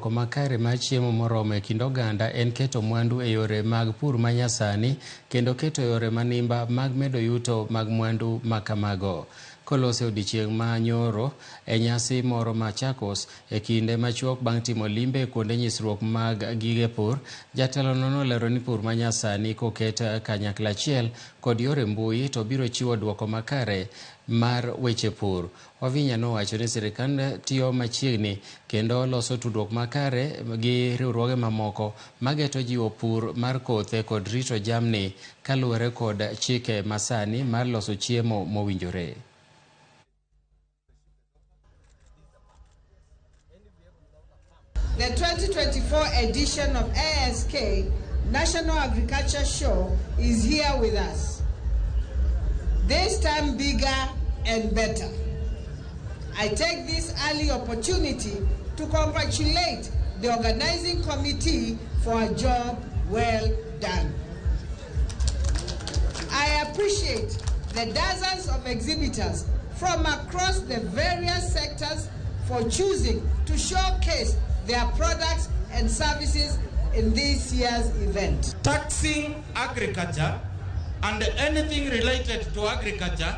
Makare mar chiemo moromo e kind oganda en keto mwandu e yore mag pur manyasani kendo keto yore manimba mag medo yuto mag mwandu makamago. Kolose odiechieng' ma nyoro e nyasi moro Machakos e kinde machuok bang' timo limbe kuonde nyisruok mag gige pur, jatelo no olero ni pur manyasani koket kanyakla achiel kod yore mbui to biro chiwo duoko makare mar weche pur. Wavinya nowacho ni sirikal tiyo machiegni kendo loso tudruok makare gi riwruoge mamoko mageto jiwo pur mar kothe kod rito jamni kaluwore kod chike masani mar loso chiemo mowinjore. The 2024 edition of ASK National Agriculture Show is here with us. This time bigger and better. I take this early opportunity to congratulate the organizing committee for a job well done. I appreciate the dozens of exhibitors from across the various sectors for choosing to showcase their products and services in this year's event. Taxing agriculture and anything related to agriculture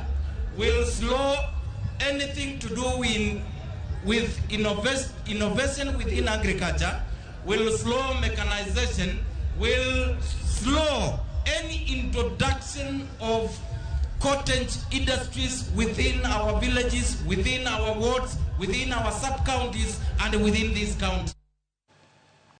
will slow anything to do with innovation within agriculture, will slow mechanization, will slow any introduction of cottage industries within our villages, within our wards, within our sub-counties, and within these counties.